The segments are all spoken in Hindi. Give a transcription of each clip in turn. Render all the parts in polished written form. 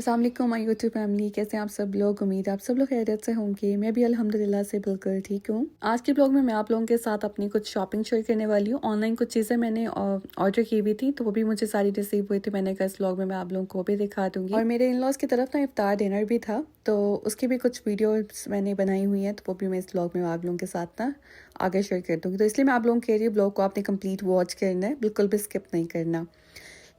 अस्सलाम वालेकुम माय यूट्यूब फैमिली, कैसे हैं आप सब लोग। उम्मीद है आप सब लोग खैरियत से होंगे। मैं भी अल्हम्दुलिल्लाह से बिल्कुल ठीक हूँ। आज के ब्लॉग में मैं आप लोगों के साथ अपनी कुछ शॉपिंग शेयर करने वाली हूँ। ऑनलाइन कुछ चीज़ें मैंने ऑर्डर की हुई थी, तो वो भी मुझे सारी रिसीव हुई थी। मैंने कहा इस ब्लॉग में मैं आप लोगों को भी दिखा दूँगी। और मेरे इन लॉज की तरफ ना इफ्तार डिनर भी था, तो उसकी भी कुछ वीडियोज़ मैंने बनाई हुई हैं, तो वो भी मैं इस ब्लॉग में आप लोगों के साथ ना आगे शेयर कर दूँगी। तो इसलिए मैं आप लोगों को कह रही हूँ ब्लॉग को आपने कंप्लीट वॉच करना है, बिल्कुल भी स्किप नहीं करना।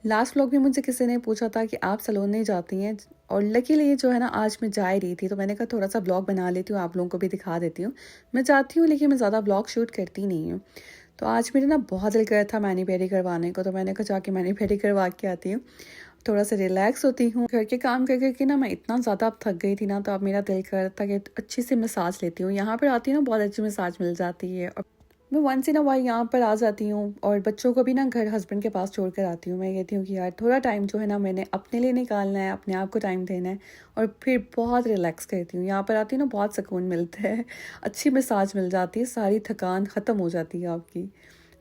लास्ट व्लॉग में मुझे किसी ने पूछा था कि आप सैलून नहीं जाती हैं, और लकीली जो है ना आज मैं जा ही रही थी, तो मैंने कहा थोड़ा सा ब्लॉग बना लेती हूँ, आप लोगों को भी दिखा देती हूँ। मैं जाती हूँ लेकिन मैं ज़्यादा ब्लॉग शूट करती नहीं हूँ। तो आज मेरे ना बहुत दिल कर था मैनी पेडी करवाने को, तो मैंने कहा जाके मैनी पेडी करवा के आती हूँ, थोड़ा सा रिलैक्स होती हूँ। घर के काम कर करके ना मैं इतना ज़्यादा अब थक गई थी ना, तो अब मेरा दिल कर था कि अच्छी सी मसाज लेती हूँ। यहाँ पर आती हूँ ना बहुत अच्छी मसाज मिल जाती है, और मैं वंस इन अ वाइल यहाँ पर आ जाती हूँ, और बच्चों को भी ना घर हस्बैंड के पास छोड़ कर आती हूँ। मैं कहती हूँ कि यार थोड़ा टाइम जो है ना मैंने अपने लिए निकालना है, अपने आप को टाइम देना है, और फिर बहुत रिलैक्स करती हूँ। यहाँ पर आती हूँ ना बहुत सुकून मिलता है, अच्छी मसाज मिल जाती है, सारी थकान ख़त्म हो जाती है आपकी।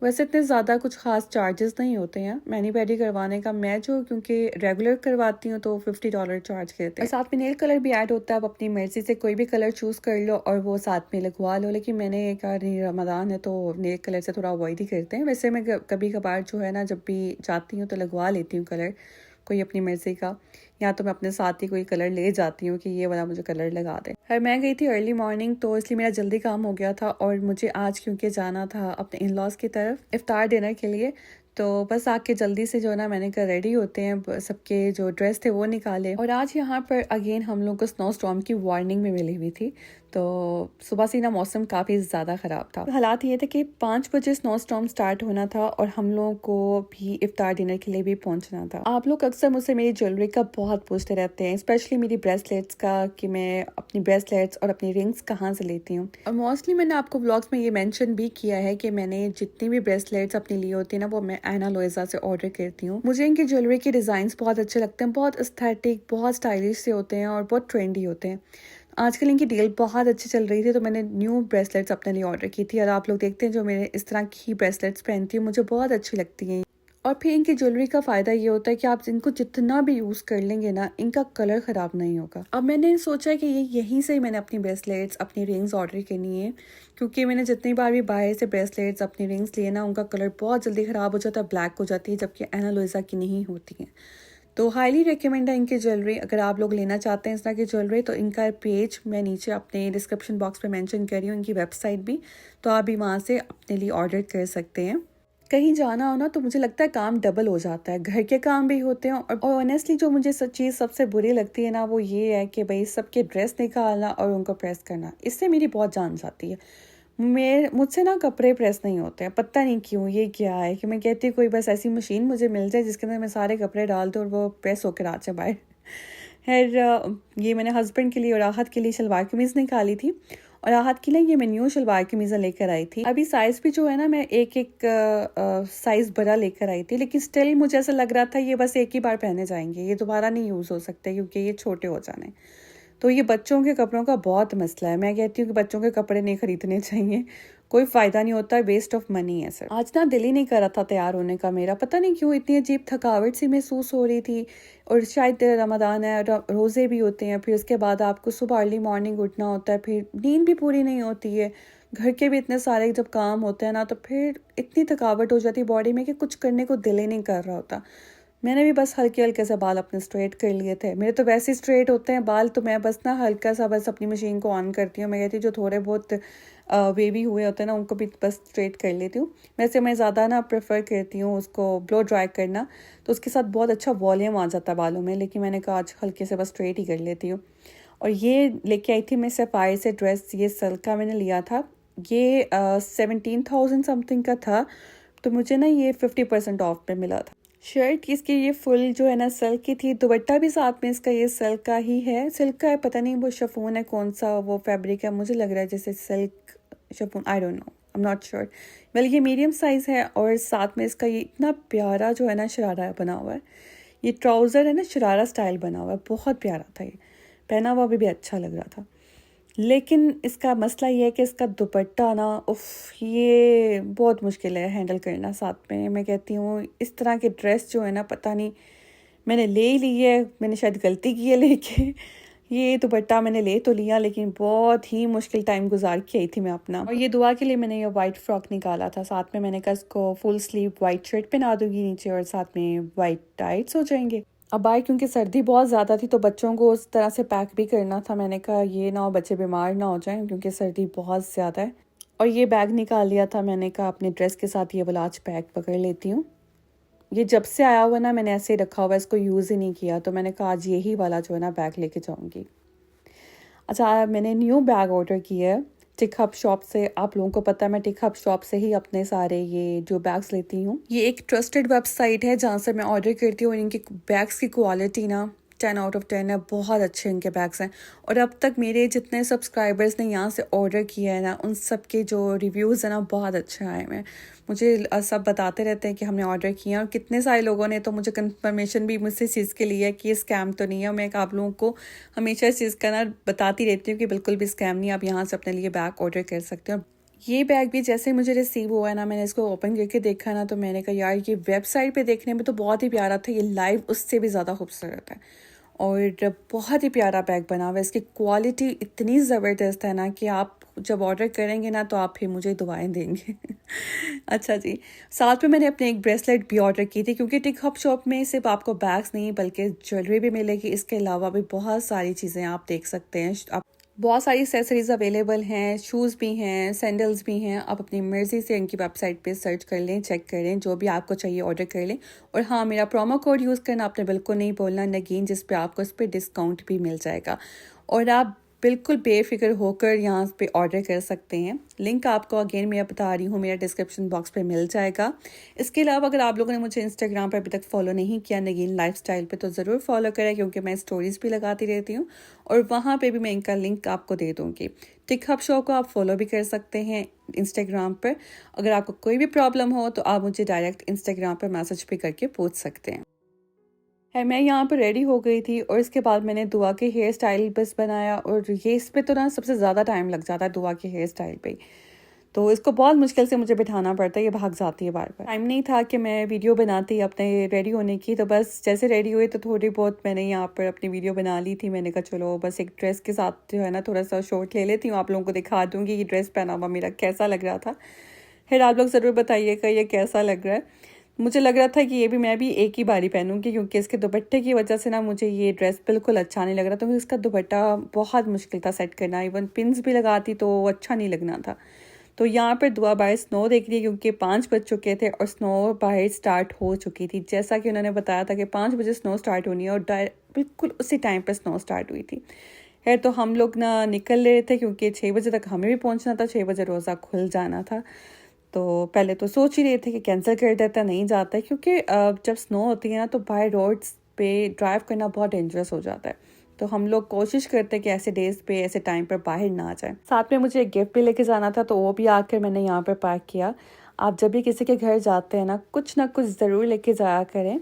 वैसे इतने ज़्यादा कुछ ख़ास चार्जेस नहीं होते हैं मैनी पेडी करवाने का। मैं जो क्योंकि रेगुलर करवाती हूँ तो $50 चार्ज करते हैं, और साथ में नेल कलर भी ऐड होता है। आप अपनी मर्ज़ी से कोई भी कलर चूज़ कर लो और वो साथ में लगवा लो। लेकिन मैंने कहा नहीं, रमज़ान है तो नेल कलर से थोड़ा अवॉइड ही करते हैं। वैसे मैं कभी कभार जो है ना जब भी जाती हूँ तो लगवा लेती हूँ कलर, कोई अपनी मर्ज़ी का, या तो मैं अपने साथ ही कोई कलर ले जाती हूँ कि ये वाला मुझे कलर लगा दे। खैर मैं गई थी अर्ली मॉर्निंग, तो इसलिए मेरा जल्दी काम हो गया था, और मुझे आज क्योंकि जाना था अपने इन लॉज की तरफ इफ्तार डिनर के लिए, तो बस आके जल्दी से जो है ना मैंने कहा रेडी होते हैं, सबके जो ड्रेस थे वो निकाले। और आज यहाँ पर अगेन हम लोग को स्नो स्टॉर्म की वार्निंग भी मिली हुई थी, तो सुबह से ना मौसम काफ़ी ज़्यादा ख़राब था। हालात ये थे कि 5 बजे स्नो स्टॉर्म स्टार्ट होना था, और हम लोगों को भी इफ्तार डिनर के लिए भी पहुंचना था। आप लोग अक्सर मुझसे मेरी ज्वेलरी का बहुत पूछते रहते हैं, स्पेशली मेरी ब्रेसलेट्स का, कि मैं अपनी ब्रेसलेट्स और अपनी रिंग्स कहाँ से लेती हूँ। और मोस्टली मैंने आपको व्लॉग्स में ये मेंशन भी किया है कि मैंने जितनी भी ब्रेसलेट्स अपनी ली होती है ना, वो मैं एना लोएजा से ऑर्डर करती हूँ। मुझे इनकी ज्वेलरी के डिजाइन बहुत अच्छे लगते हैं, बहुत एस्थेटिक, बहुत स्टाइलिश से होते हैं और बहुत ट्रेंडी होते हैं। आजकल इनकी डील बहुत अच्छी चल रही थी, तो मैंने न्यू ब्रेसलेट्स अपने लिए ऑर्डर की थी। और आप लोग देखते हैं जो मेरे इस तरह की ब्रेसलेट्स पहनती हूँ मुझे बहुत अच्छी लगती हैं। और फिर इनकी ज्वेलरी का फ़ायदा ये होता है कि आप इनको जितना भी यूज़ कर लेंगे ना, इनका कलर ख़राब नहीं होगा। अब मैंने सोचा कि यहीं से ही मैंने अपनी ब्रेसलेट्स, अपनी रिंग्स ऑर्डर करनी है, क्योंकि मैंने जितनी बार भी बाहर से ब्रेसलेट्स, अपनी रिंग्स लिए ना, उनका कलर बहुत जल्दी ख़राब हो जाता है, ब्लैक हो जाती है, जबकि एना लोएजा की नहीं होती हैं। तो हाईली रिकमेंड है इनकी ज्वेलरी। अगर आप लोग लेना चाहते हैं इस तरह की ज्वेलरी, तो इनका पेज मैं नीचे अपने डिस्क्रिप्शन बॉक्स पे मेंशन कर रही हूँ, इनकी वेबसाइट भी, तो आप भी वहाँ से अपने लिए ऑर्डर कर सकते हैं। कहीं जाना हो ना तो मुझे लगता है काम डबल हो जाता है, घर के काम भी होते हैं, और ऑनेस्टली जो मुझे चीज़ सबसे बुरी लगती है ना, वो ये है कि भाई सबके ड्रेस निकालना और उनको प्रेस करना, इससे मेरी बहुत जान जाती है। मुझसे ना कपड़े प्रेस नहीं होते हैं, पता नहीं क्यों। ये क्या है कि मैं कहती हूँ कोई बस ऐसी मशीन मुझे मिल जाए जिसके अंदर मैं सारे कपड़े डाल दूँ और वो प्रेस होकर आ जाए बाहर। खैर ये मैंने हस्बैंड के लिए और राहत के लिए शलवार कमीज़ निकाली थी, और राहत के लिए ये मैं न्यू शलवार कमीज़ें लेकर आई थी। अभी साइज़ भी जो है ना मैं एक साइज़ बड़ा लेकर आई थी, लेकिन स्टिल मुझे ऐसा लग रहा था ये बस एक ही बार पहने जाएंगे, ये दोबारा नहीं यूज़ हो सकते क्योंकि ये छोटे हो जाने। तो ये बच्चों के कपड़ों का बहुत मसला है। मैं कहती हूँ कि बच्चों के कपड़े नहीं खरीदने चाहिए, कोई फ़ायदा नहीं होता है, वेस्ट ऑफ मनी है सर। आज ना दिल ही नहीं कर रहा था तैयार होने का मेरा, पता नहीं क्यों इतनी अजीब थकावट सी महसूस हो रही थी। और शायद रमज़ान है, रोज़े भी होते हैं, फिर उसके बाद आपको सुबह अर्ली मॉर्निंग उठना होता है, फिर नींद भी पूरी नहीं होती है, घर के भी इतने सारे जब काम होते हैं ना, तो फिर इतनी थकावट हो जाती है बॉडी में कि कुछ करने को दिल ही नहीं कर रहा होता। मैंने भी बस हल्के हल्के से बाल अपने स्ट्रेट कर लिए थे। मेरे तो वैसे ही स्ट्रेट होते हैं बाल, तो मैं बस ना हल्का सा बस अपनी मशीन को ऑन करती हूँ। मैं कहती हूँ जो थोड़े बहुत वेवी हुए होते हैं ना, उनको भी बस स्ट्रेट कर लेती हूँ। वैसे मैं ज़्यादा ना प्रेफर करती हूँ उसको ब्लो ड्राई करना, तो उसके साथ बहुत अच्छा वॉल्यूम आ जाता है बालों में, लेकिन मैंने कहा आज हल्के से बस स्ट्रेट ही कर लेती हूँ। और ये लेके आई थी मैं सफ़ारी से ड्रेस, ये सल का मैंने लिया था, ये 17,000 समथिंग का था, तो मुझे ना ये 50% ऑफ पे मिला था। शर्ट इसकी ये फुल जो है ना सिल्क की थी, दुपट्टा भी साथ में इसका ये सिल्क का ही है, सिल्क का है, पता नहीं वो शिफॉन है कौन सा वो फैब्रिक है, मुझे लग रहा है जैसे silk chiffon, I don't know, I am not sure. Well ये मीडियम साइज़ है, और साथ में इसका ये इतना प्यारा जो है ना शरारा बना हुआ है, ये ट्राउज़र है ना शरारा स्टाइल बना हुआ है, बहुत प्यारा था, ये पहना हुआ भी अच्छा लग रहा था। लेकिन इसका मसला ये है कि इसका दुपट्टा ना, उफ, ये बहुत मुश्किल है हैंडल करना। साथ में मैं कहती हूँ इस तरह के ड्रेस जो है ना, पता नहीं मैंने ले ही ली है, मैंने शायद गलती की है लेके। ये दुपट्टा मैंने ले तो लिया, लेकिन बहुत ही मुश्किल टाइम गुजार के आई थी मैं अपना। और ये दुआ के लिए मैंने ये वाइट फ्रॉक निकाला था, साथ में मैंने कहा इसको फुल स्लीव वाइट शर्ट पहना दूंगी नीचे और साथ में वाइट टाइट्स हो जाएंगे। अब आए क्योंकि सर्दी बहुत ज़्यादा थी तो बच्चों को उस तरह से पैक भी करना था। मैंने कहा ये ना हो बच्चे बीमार ना हो जाएं क्योंकि सर्दी बहुत ज़्यादा है। और ये बैग निकाल लिया था, मैंने कहा अपने ड्रेस के साथ ये वाला आज पैक पकड़ लेती हूँ। ये जब से आया हुआ ना मैंने ऐसे ही रखा हुआ है, इसको यूज़ ही नहीं किया, तो मैंने कहा आज यही वाला जो है ना बैग लेके जाऊँगी। अच्छा, मैंने न्यू बैग ऑर्डर किया है टिक हब शॉप से। आप लोगों को पता है मैं टिक हब शॉप से ही अपने सारे ये जो बैग्स लेती हूँ। ये एक ट्रस्टेड वेबसाइट है जहाँ से मैं ऑर्डर करती हूँ। इनकी बैग्स की क्वालिटी ना 10 आउट ऑफ 10 है, बहुत अच्छे इनके बैग्स हैं। और अब तक मेरे जितने सब्सक्राइबर्स ने यहाँ से ऑर्डर किया है ना, उन सब के जो रिव्यूज़ हैं ना बहुत अच्छे आए हैं। मुझे सब बताते रहते हैं कि हमने ऑर्डर किया, और कितने सारे लोगों ने तो मुझे कंफर्मेशन भी मुझसे इस चीज़ के लिए है कि ये स्कैम तो नहीं है। मैं आप लोगों को हमेशा इस चीज़ का ना बताती रहती हूँ कि बिल्कुल भी स्कैम नहीं, आप यहाँ से अपने लिए बैग ऑर्डर कर सकते हो। ये बैग भी जैसे ही मुझे रिसीव हुआ है ना, मैंने इसको ओपन करके देखा ना, तो मैंने कहा यार ये वेबसाइट पे देखने में तो बहुत ही प्यारा था, ये लाइव उससे भी ज़्यादा खूबसूरत है और बहुत ही प्यारा बैग बना हुआ है। इसकी क्वालिटी इतनी ज़बरदस्त है ना कि आप जब ऑर्डर करेंगे ना तो आप फिर मुझे दुआएं देंगे। अच्छा जी, साथ में मैंने अपने एक ब्रेसलेट भी ऑर्डर की थी क्योंकि टिक हब शॉप में सिर्फ आपको बैग्स नहीं बल्कि ज्वेलरी भी मिलेगी। इसके अलावा भी बहुत सारी चीज़ें आप देख सकते हैं। आप बहुत सारी एक्सेसरीज अवेलेबल हैं, शूज़ भी हैं, सैंडल्स भी हैं। आप अपनी मर्ज़ी से इनकी वेबसाइट पे सर्च कर लें, चेक कर लें, जो भी आपको चाहिए ऑर्डर कर लें। और हाँ, मेरा प्रोमो कोड यूज़ करना आपने बिल्कुल नहीं बोलना नगीन, जिस पे आपको इस पर डिस्काउंट भी मिल जाएगा और आप बिल्कुल बेफिक्र होकर यहाँ पे ऑर्डर कर सकते हैं। लिंक आपको अगेन मैं बता रही हूँ मेरा डिस्क्रिप्शन बॉक्स पे मिल जाएगा। इसके अलावा अगर आप लोगों ने मुझे इंस्टाग्राम पर अभी तक फॉलो नहीं किया नगीन लाइफस्टाइल पे, तो ज़रूर फॉलो करें क्योंकि मैं स्टोरीज़ भी लगाती रहती हूँ और वहाँ पे भी मैं इनका लिंक आपको दे दूँगी। टिक हब शो को आप फॉलो भी कर सकते हैं इंस्टाग्राम पर। अगर आपको कोई भी प्रॉब्लम हो तो आप मुझे डायरेक्ट इंस्टाग्राम पर मैसेज भी करके पूछ सकते हैं। मैं यहाँ पर रेडी हो गई थी और इसके बाद मैंने दुआ के हेयर स्टाइल बस बनाया। और ये इस पे तो ना सबसे ज़्यादा टाइम लग जाता है दुआ के हेयर स्टाइल पे, तो इसको बहुत मुश्किल से मुझे बिठाना पड़ता है, ये भाग जाती है बार बार। टाइम नहीं था कि मैं वीडियो बनाती अपने रेडी होने की, तो बस जैसे रेडी हुई तो थोड़ी बहुत मैंने यहाँ पर अपनी वीडियो बना ली थी। मैंने कहा चलो बस एक ड्रेस के साथ जो है ना थोड़ा सा शॉर्ट ले लेती हूँ, आप लोगों को दिखा दूँगी ये ड्रेस पहना हुआ मेरा कैसा लग रहा था। फिर आप लोग ज़रूर बताइएगा ये कैसा लग रहा है। मुझे लग रहा था कि ये भी मैं भी एक ही बारी पहनूंगी क्योंकि इसके दुपट्टे की वजह से ना मुझे ये ड्रेस बिल्कुल अच्छा नहीं लग रहा था। तो इसका दुपट्टा बहुत मुश्किल था सेट करना, इवन पिन्स भी लगाती तो अच्छा नहीं लगना था। तो यहाँ पर दुआ बाहर स्नो देख रही है क्योंकि 5 बज चुके थे और स्नो बाहर स्टार्ट हो चुकी थी। जैसा कि उन्होंने बताया था कि 5 बजे स्नो स्टार्ट होनी है और बिल्कुल उसी टाइम पर स्नो स्टार्ट हुई थी। तो हम लोग ना निकल रहे थे क्योंकि 6 बजे तक हमें भी पहुँचना था, 6 बजे रोज़ा खुल जाना था। तो पहले तो सोच ही रहे थे कि कैंसिल कर देता, नहीं जाता है क्योंकि जब स्नो होती है ना तो बाय रोड्स पे ड्राइव करना बहुत डेंजरस हो जाता है। तो हम लोग कोशिश करते हैं कि ऐसे डेज पे ऐसे टाइम पर बाहर ना जाए। साथ में मुझे एक गिफ्ट भी लेके जाना था तो वो भी आकर मैंने यहाँ पर पैक किया। आप जब भी किसी के घर जाते हैं ना कुछ ज़रूर लेके जाया करें।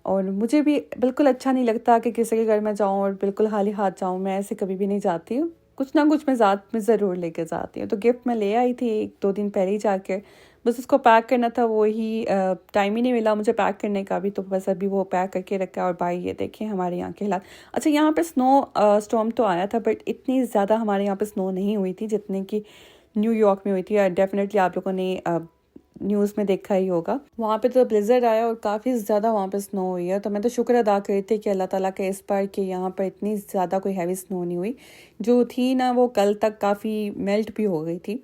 और मुझे भी बिल्कुल अच्छा नहीं लगता कि किसी के घर में जाऊँ और बिल्कुल खाली हाथ जाऊँ, मैं ऐसे कभी भी नहीं जाती हूँ। कुछ ना कुछ मैं साथ में ज़रूर लेके जाती हूँ। तो गिफ्ट मैं ले आई थी 1-2 दिन पहले ही जाकर, बस उसको पैक करना था, वो ही टाइम ही नहीं मिला मुझे पैक करने का भी, तो बस अभी वो पैक करके रखा। और भाई ये देखें हमारे यहाँ के हालात। अच्छा, यहाँ पे स्नो स्टॉर्म तो आया था बट इतनी ज़्यादा हमारे यहाँ पे स्नो नहीं हुई थी जितनी कि न्यूयॉर्क में हुई थी। डेफिनेटली आप लोगों ने न्यूज़ में देखा ही होगा, वहाँ पे तो ब्लिज़र्ड आया और काफ़ी ज़्यादा वहाँ पे स्नो हुई है। तो मैं तो शुक्र अदा कर रही थी कि अल्लाह ताला के इस बार कि यहाँ पर इतनी ज़्यादा कोई हैवी स्नो नहीं हुई। जो थी ना वो कल तक काफ़ी मेल्ट भी हो गई थी।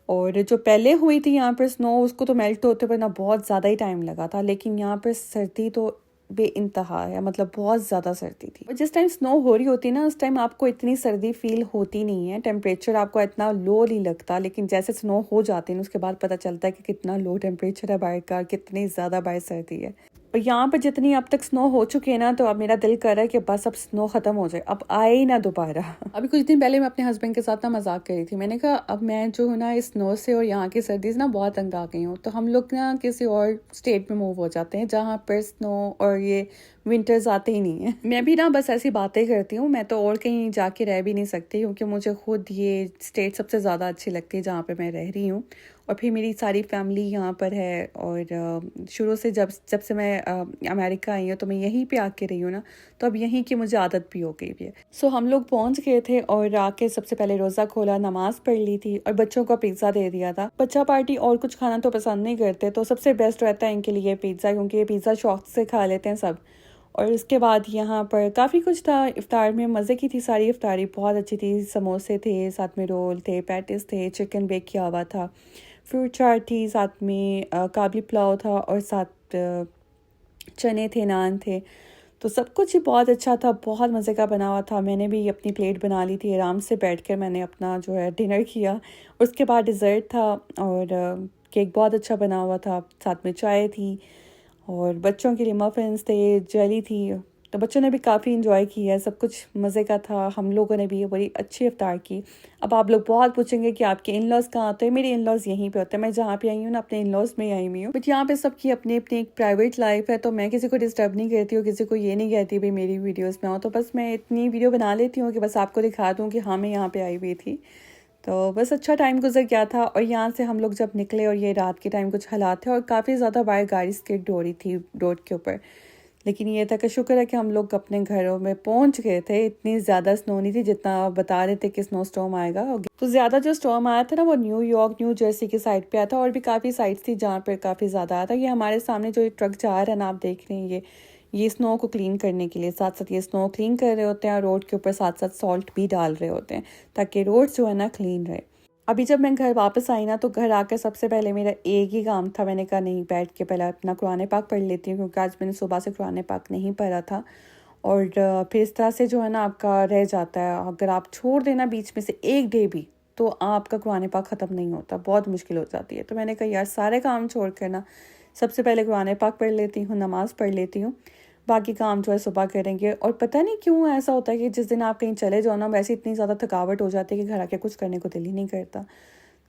और जो पहले हुई थी यहाँ पर स्नो उसको तो मेल्ट होते पर ना बहुत ज़्यादा ही टाइम लगा था। लेकिन यहाँ पर सर्दी तो बेइंतहा है, मतलब बहुत ज़्यादा सर्दी थी। और जिस टाइम स्नो हो रही होती है ना उस टाइम आपको इतनी सर्दी फील होती नहीं है, टेम्परेचर आपको इतना लो नहीं लगता। लेकिन जैसे स्नो हो जाती है उसके बाद पता चलता है कि कितना लो टेम्परेचर है बाहर का, कितनी ज़्यादा बाहर सर्दी है। और यहाँ पर जितनी अब तक स्नो हो चुकी है ना तो अब मेरा दिल कर रहा है कि बस अब स्नो ख़त्म हो जाए, अब आए ही ना दोबारा। अभी कुछ दिन पहले मैं अपने हस्बैंड के साथ ना मजाक कर रही थी, मैंने कहा अब मैं जो हूँ ना इस स्नो से और यहाँ की सर्दी से ना बहुत तंग आ गई हूँ, तो हम लोग ना किसी और स्टेट में मूव हो जाते हैं जहाँ पर स्नो और ये विंटर्स आते ही नहीं है। मैं भी ना बस ऐसी बातें करती हूँ, मैं तो और कहीं जाके रह भी नहीं सकती क्योंकि मुझे खुद ये स्टेट सबसे ज़्यादा अच्छी लगती है जहाँ पे मैं रह रही हूँ। और फिर मेरी सारी फैमिली यहाँ पर है। और शुरू से जब जब से मैं अमेरिका आई हूँ तो मैं यहीं पे आके रही हूँ ना, तो अब यहीं की मुझे आदत भी हो गई है। सो हम लोग पहुँच गए थे और आके सबसे पहले रोज़ा खोला, नमाज पढ़ ली थी और बच्चों को पिज़्ज़ा दे दिया था। बच्चा पार्टी और कुछ खाना तो पसंद नहीं करते, तो सबसे बेस्ट रहता है इनके लिए पिज़्ज़ा, क्योंकि ये पिज़्ज़ा शौक से खा लेते हैं सब। और उसके बाद यहाँ पर काफ़ी कुछ था इफ़्तार में, मज़े की थी सारी इफ़्तारी, बहुत अच्छी थी। समोसे थे, साथ में रोल थे, पैटिस थे, चिकन बेक किया हुआ था, फ्रूट चाट थी, साथ में काबली पुलाव था और साथ चने थे, नान थे। तो सब कुछ ही बहुत अच्छा था, बहुत मज़े का बना हुआ था। मैंने भी अपनी प्लेट बना ली थी, आराम से बैठकर मैंने अपना जो है डिनर किया। उसके बाद डिज़र्ट था और केक बहुत अच्छा बना हुआ था, साथ में चाय थी और बच्चों के लिए मफ़िन्स थे, जेली थी। तो बच्चों ने भी काफ़ी इंजॉय किया, सब कुछ मज़े का था। हम लोगों ने भी बड़ी अच्छी इफ्तार की। अब आप लोग बहुत पूछेंगे कि आपके इन लॉज़ कहाँ आते हैं। मेरे इन लॉज़ यहीं पे होते हैं, मैं जहाँ पे आई हूँ ना अपने इन लॉज़ में आई हुई हूँ। बट यहाँ पे सबकी अपनी अपनी एक प्राइवेट लाइफ है, तो मैं किसी को डिस्टर्ब नहीं करती हूँ, किसी को ये नहीं कहती भाई मेरी वीडियोज़ में आओ। तो बस मैं इतनी वीडियो बना लेती हूँ कि बस आपको दिखा दूँ कि हाँ मैं यहाँ पर आई हुई थी। तो बस अच्छा टाइम गुजर गया था। और यहाँ से हम लोग जब निकले और ये रात के टाइम कुछ हालात थे और काफ़ी ज़्यादा बाहर गाड़ी स्किड हो रही थी रोड के ऊपर, लेकिन ये था कि शुक्र है कि हम लोग अपने घरों में पहुंच गए थे। इतनी ज़्यादा स्नो नहीं थी जितना बता रहे थे कि स्नो स्टॉर्म आएगा। तो ज़्यादा जो स्टॉर्म आया था ना वो न्यूयॉर्क, न्यू जर्सी की साइड पे आया था, और भी काफ़ी साइड्स थी जहाँ पर काफ़ी ज़्यादा आया था। ये हमारे सामने जो ट्रक जा रहा है ना, आप देख रहे हैं, ये स्नो को क्लीन करने के लिए, साथ साथ ये स्नो क्लीन कर रहे होते हैं और रोड के ऊपर साथ साथ सॉल्ट भी डाल रहे होते हैं ताकि रोड जो है ना क्लीन रहे। अभी जब मैं घर वापस आई ना, तो घर आकर सबसे पहले मेरा एक ही काम था, मैंने कहा नहीं बैठ के पहले अपना कुरान पाक पढ़ लेती हूँ, क्योंकि आज मैंने सुबह से कुरान पाक नहीं पढ़ा था। और फिर इस तरह से जो है ना आपका रह जाता है, अगर आप छोड़ देना बीच में से एक डे भी, तो आपका कुरान पाक ख़त्म नहीं होता, बहुत मुश्किल हो जाती है। तो मैंने कहा यार सारे काम छोड़ कर ना सबसे पहले कुरान पाक पढ़ लेती हूँ, नमाज़ पढ़ लेती हूँ, बाकी काम जो है सुबह करेंगे। और पता नहीं क्यों ऐसा होता है कि जिस दिन आप कहीं चले जाओ ना, वैसे इतनी ज़्यादा थकावट हो जाती है कि घर आके कुछ करने को दिल ही नहीं करता।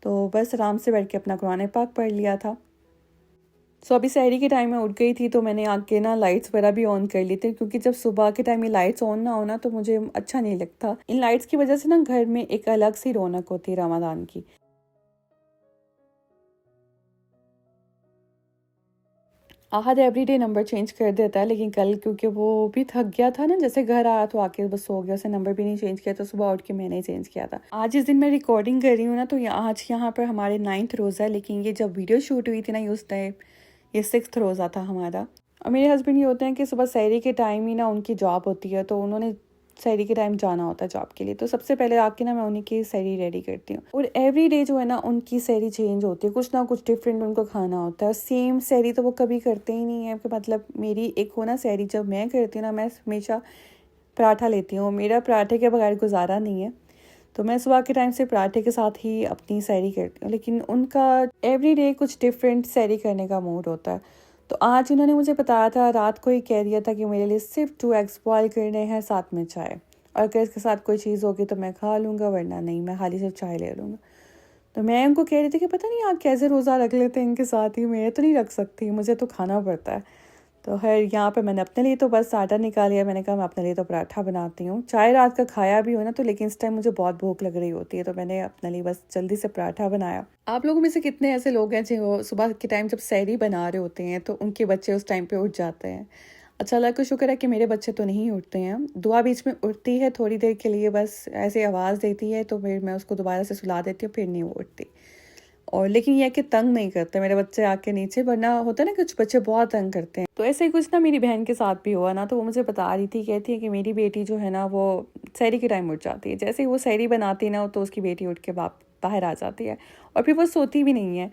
तो बस आराम से बैठ के अपना कुरान पाक पढ़ लिया था। सो अभी सहरी के टाइम में उठ गई थी, तो मैंने आके ना लाइट्स वगैरह भी ऑन कर ली थी, क्योंकि जब सुबह के टाइम ये लाइट्स ऑन ना होना तो मुझे अच्छा नहीं लगता। इन लाइट्स की वजह से ना घर में एक अलग सी रौनक होती है रमज़ान की। आहद एवरीडे नंबर चेंज कर देता है, लेकिन कल क्योंकि वो भी थक गया था ना, जैसे घर आया तो आके बस सो गया, उसने नंबर भी नहीं चेंज किया, तो सुबह उठ के मैंने चेंज किया था। आज इस दिन मैं रिकॉर्डिंग कर रही हूँ ना, तो आज यहाँ पर हमारे 9th रोज़ा है, लेकिन ये जब वीडियो शूट हुई थी ना उस टाइम ये 6th रोज़ा था हमारा। और मेरे हस्बैंड ये होते हैं कि सुबह सहरी के टाइम ही ना उनकी जॉब होती है, तो उन्होंने सहरी के टाइम जाना होता है जॉब के लिए, तो सबसे पहले आके ना मैं उन्हीं की सहरी रेडी करती हूँ। और एवरी डे जो है ना उनकी सहरी चेंज होती है, कुछ ना कुछ डिफरेंट उनको खाना होता है। सेम सहरी तो वो कभी करते ही नहीं है, मतलब मेरी एक हो ना सहरी जब मैं करती हूँ ना, मैं हमेशा पराठा लेती हूँ, मेरा पराठे के बगैर गुजारा नहीं है। तो मैं सुबह के टाइम से पराठे के साथ ही अपनी सहरी करती हूँ, लेकिन उनका एवरी डे कुछ डिफरेंट सहरी करने का मूड होता है। तो आज उन्होंने मुझे बताया था, रात को ही कह दिया था कि मेरे लिए सिर्फ 2 एग्स बॉयल करने हैं, साथ में चाय, और अगर इसके साथ कोई चीज़ होगी तो मैं खा लूँगा, वरना नहीं, मैं खाली सिर्फ चाय ले लूँगा। तो मैं उनको कह रही थी कि पता नहीं आप कैसे रोज़ा रख लेते हैं इनके साथ ही, मैं तो नहीं रख सकती, मुझे तो खाना पड़ता है। तो खैर यहाँ पे मैंने अपने लिए तो बस आटा निकाल लिया, मैंने कहा मैं अपने लिए तो पराठा बनाती हूँ। चाय रात का खाया भी हो ना, तो लेकिन इस टाइम मुझे बहुत भूख लग रही होती है, तो मैंने अपने लिए बस जल्दी से पराठा बनाया। आप लोगों में से कितने ऐसे लोग हैं जो सुबह के टाइम जब सहरी बना रहे होते हैं तो उनके बच्चे उस टाइम पे उठ जाते हैं? अच्छा, अल्लाह का शुक्र है कि मेरे बच्चे तो नहीं उठते हैं। दुआ बीच में उठती है थोड़ी देर के लिए, बस ऐसे आवाज़ देती है तो फिर मैं उसको दोबारा से सुला देती हूँ, फिर नहीं वो उठती। और लेकिन ये है कि तंग नहीं करते मेरे बच्चे आके नीचे, वरना होता है ना कुछ बच्चे बहुत तंग करते हैं। तो ऐसे ही कुछ ना मेरी बहन के साथ भी हुआ ना, तो वो मुझे बता रही थी, कहती है कि मेरी बेटी जो है ना वो सहरी के टाइम उठ जाती है, जैसे ही वो सहरी बनाती है ना तो उसकी बेटी उठ के बाहर आ जाती है, और फिर वो सोती भी नहीं है।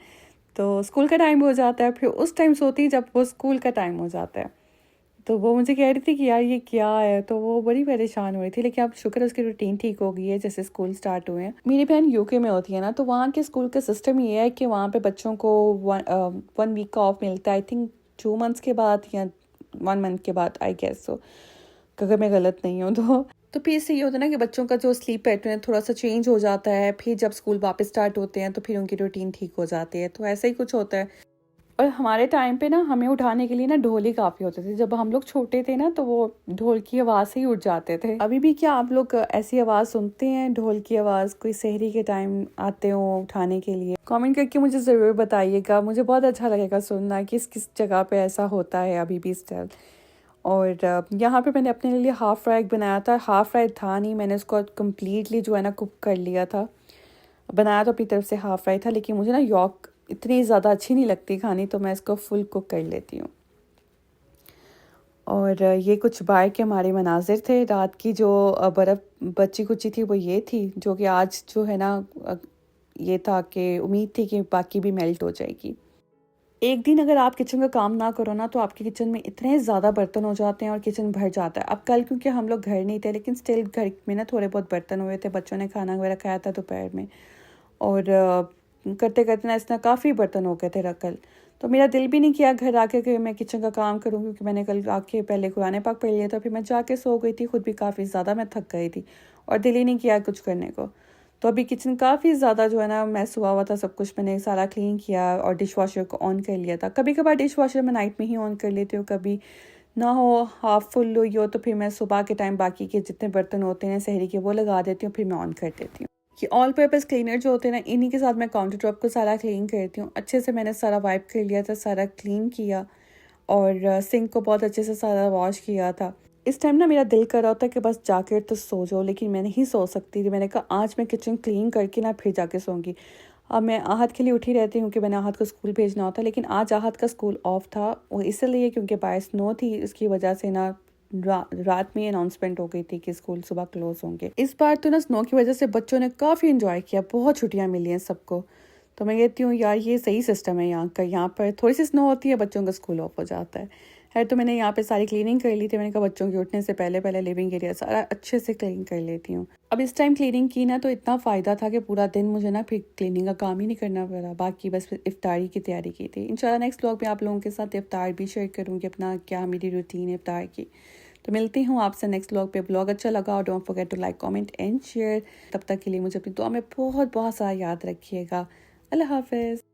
तो स्कूल का टाइम हो जाता है, फिर उस टाइम सोती है जब वो स्कूल का टाइम हो जाता है। तो वो मुझे कह रही थी कि यार ये क्या है, तो वो बड़ी परेशान हो रही थी, लेकिन अब शुक्र है उसकी रूटीन ठीक हो गई है जैसे स्कूल स्टार्ट हुए हैं। मेरी बहन यूके में होती है ना, तो वहाँ के स्कूल का सिस्टम ये है कि वहाँ पे बच्चों को 1 वीक का ऑफ मिलता है, आई थिंक 2 मंथ्स के बाद या 1 मंथ के बाद, आई गेस सो, अगर मैं गलत नहीं हूँ तो फिर इससे ये होता है ना कि बच्चों का जो स्लीप पैटर्न है थोड़ा सा चेंज हो जाता है, फिर जब स्कूल वापस स्टार्ट होते हैं तो फिर उनकी रूटीन ठीक हो जाती है, तो ऐसा ही कुछ होता है। और हमारे टाइम पे ना हमें उठाने के लिए ना ढोल ही काफ़ी होते थे। जब हम लोग छोटे थे ना तो वो ढोल की आवाज़ से ही उठ जाते थे। अभी भी क्या आप लोग ऐसी आवाज़ सुनते हैं, ढोल की आवाज़, कोई सहरी के टाइम आते हो उठाने के लिए? कमेंट करके मुझे ज़रूर बताइएगा। मुझे बहुत अच्छा लगेगा सुनना किस किस जगह पे ऐसा होता है अभी भी स्टिल। और यहाँ पे मैंने अपने लिए हाफ़ फ्राई बनाया था। हाफ़ फ्राई था नहीं, मैंने उसको कम्प्लीटली जो है ना कुक कर लिया था। बनाया तो अपनी तरफ से हाफ़ फ्राई था, लेकिन मुझे ना यॉक इतनी ज़्यादा अच्छी नहीं लगती खानी, तो मैं इसको फुल कुक कर लेती हूँ। और ये कुछ बाहर के हमारे मनाजिर थे रात की। जो बर्फ़ बची कुची थी वो ये थी, जो कि आज जो है ना ये था कि उम्मीद थी कि बाकी भी मेल्ट हो जाएगी। एक दिन अगर आप किचन का काम ना करो ना तो आपके किचन में इतने ज़्यादा बर्तन हो जाते हैं और किचन भर जाता है। अब कल क्योंकि हम लोग घर नहीं थे, लेकिन स्टिल घर में ना थोड़े बहुत बर्तन हुए थे, बच्चों ने खाना वगैरह खाया था दोपहर में। और करते करते ना इसना काफ़ी बर्तन हो गए थे कल। तो मेरा दिल भी नहीं किया घर आके कि मैं किचन का काम करूँ, क्योंकि मैंने कल आके पहले कुरान पाक पढ़ लिया था, फिर मैं जाके सो गई थी, खुद भी काफ़ी ज़्यादा मैं थक गई थी और दिल ही नहीं किया कुछ करने को। तो अभी किचन काफ़ी ज़्यादा जो है ना मैस हुआ हुआ था, सब कुछ मैंने सारा क्लीन किया और डिश वॉशर को ऑन कर लिया था। कभी कभार डिश वॉशर मैं नाइट में ही ऑन कर लेती हूँ, कभी ना हो हाफ फुल हुई हो तो फिर मैं सुबह के टाइम बाकी के जितने बर्तन होते हैं सहरी के वो लगा देती हूँ, फिर मैं ऑन कर देती हूँ। कि ऑल पर्पज़ क्लीनर जो होते हैं ना, इन्हीं के साथ मैं काउंटर टॉप को सारा क्लीन करती हूँ। अच्छे से मैंने सारा वाइप कर लिया था, सारा क्लीन किया और सिंक को बहुत अच्छे से सारा वॉश किया था। इस टाइम ना मेरा दिल कर रहा था कि बस जाकर तो सो जाओ, लेकिन मैं नहीं सो सकती थी। मैंने कहा आज मैं किचन क्लीन करके ना फिर जाके सोऊंगी। अब मैं आहत के लिए उठी रहती हूँ कि मैंने आहत को स्कूल भेजना होता, लेकिन आज आहत का स्कूल ऑफ था, वो इसलिए क्योंकि बाहर स्नो थी, इसकी वजह से ना रात में अनाउंसमेंट हो गई थी कि स्कूल सुबह क्लोज होंगे। इस बार तो ना स्नो की वजह से बच्चों ने काफ़ी इंजॉय किया, बहुत छुट्टियाँ मिली हैं सबको। तो मैं कहती हूँ यार ये सही सिस्टम है यहाँ का। यहाँ पर थोड़ी सी स्नो होती है, बच्चों का स्कूल ऑफ हो जाता है। तो मैंने यहाँ पे सारी क्लीनिंग कर ली थी। मैंने कहा बच्चों के उठने से पहले पहले लिविंग एरिया सारा अच्छे से क्लीन कर लेती हूँ। अब इस टाइम क्लीनिंग की ना तो इतना फ़ायदा था कि पूरा दिन मुझे ना फिर क्लीनिंग का काम ही नहीं करना पड़ा, बाकी बस इफ्तारी की तैयारी की थी। इंशाल्लाह नेक्स्ट व्लॉग में आप लोगों के साथ इफ्तार भी शेयर करूँगी, अपना क्या मेरी रूटीन इफ्तार की। तो मिलती हूँ आपसे नेक्स्ट व्लॉग पे। ब्लॉग अच्छा लगा और don't forget to like comment and share. तब तक के लिए मुझे अपनी दुआ में बहुत बहुत सारा याद रखिएगा। अल्लाह हाफिज़।